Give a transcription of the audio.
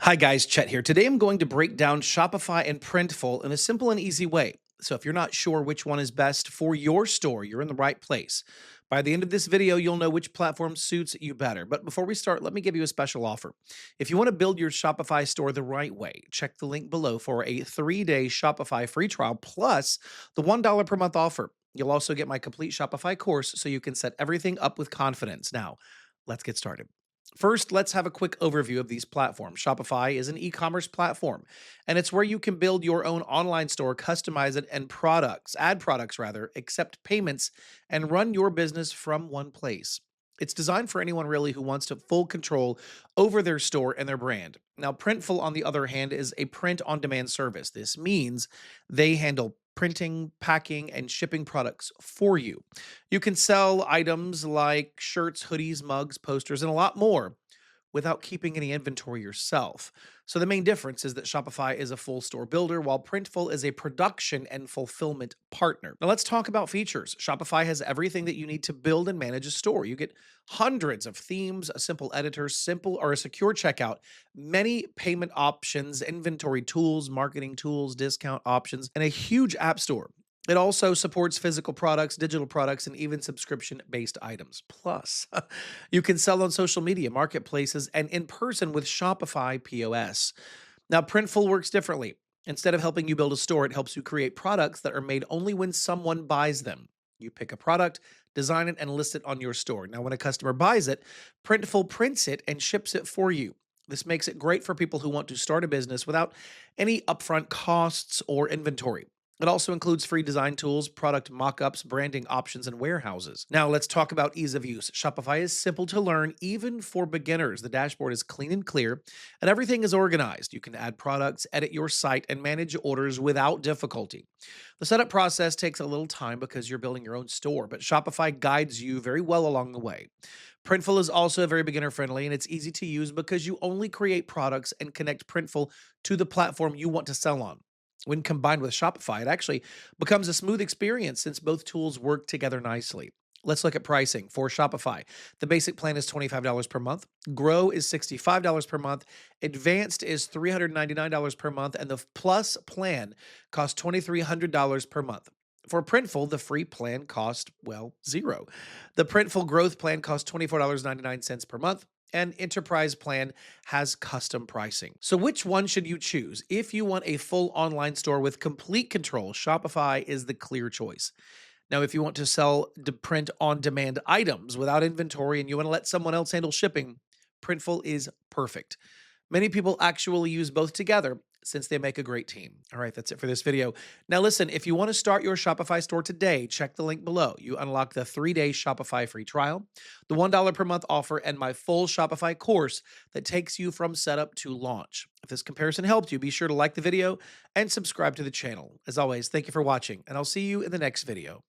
Hi guys, Chet here. Today I'm going to break down Shopify and Printful in a simple and easy way. So if you're not sure which one is best for your store, you're in the right place. By the end of this video, you'll know which platform suits you better. But before we start, let me give you a special offer. If you want to build your Shopify store the right way, check the link below for a 3-day Shopify free trial plus the $1 per month offer. You'll also get my complete Shopify course so you can set everything up with confidence. Now, let's get started. First, let's have a quick overview of these platforms. Shopify is an e-commerce platform, and it's where you can build your own online store, customize it, and add products rather, accept payments, and run your business from one place. It's designed for anyone really who wants to full control over their store and their brand. Now, Printful, on the other hand, is a print on demand service. This means they handle printing, packing, and shipping products for you. You can sell items like shirts, hoodies, mugs, posters, and a lot more without keeping any inventory yourself. So the main difference is that Shopify is a full store builder, while Printful is a production and fulfillment partner. Now let's talk about features. Shopify has everything that you need to build and manage a store. You get hundreds of themes, a simple editor, simple or a secure checkout, many payment options, inventory tools, marketing tools, discount options, and a huge app store. It also supports physical products, digital products, and even subscription based items. Plus, you can sell on social media, marketplaces, and in person with Shopify POS. Now, Printful works differently. Instead of helping you build a store, it helps you create products that are made only when someone buys them. You pick a product, design it, and list it on your store. Now, when a customer buys it, Printful prints it and ships it for you. This makes it great for people who want to start a business without any upfront costs or inventory. It also includes free design tools, product mockups, branding options, and warehouses. Now, let's talk about ease of use. Shopify is simple to learn, even for beginners. The dashboard is clean and clear, and everything is organized. You can add products, edit your site, and manage orders without difficulty. The setup process takes a little time because you're building your own store, but Shopify guides you very well along the way. Printful is also very beginner friendly, and it's easy to use because you only create products and connect Printful to the platform you want to sell on. When combined with Shopify, it actually becomes a smooth experience since both tools work together nicely. Let's look at pricing for Shopify. The basic plan is $25 per month. Grow is $65 per month. Advanced is $399 per month. And the Plus plan costs $2,300 per month. For Printful, the free plan costs, well, zero. The Printful Growth plan costs $24.99 per month, and Enterprise plan has custom pricing. So which one should you choose? If you want a full online store with complete control, Shopify is the clear choice. Now, if you want to sell print on demand items without inventory and you want to let someone else handle shipping, Printful is perfect. Many people actually use both together since they make a great team. All right, that's it for this video. Now listen, if you want to start your Shopify store today, check the link below. You unlock the 3-day Shopify free trial, the $1 per month offer, and my full Shopify course that takes you from setup to launch. If this comparison helped you, be sure to like the video and subscribe to the channel. As always, thank you for watching, and I'll see you in the next video.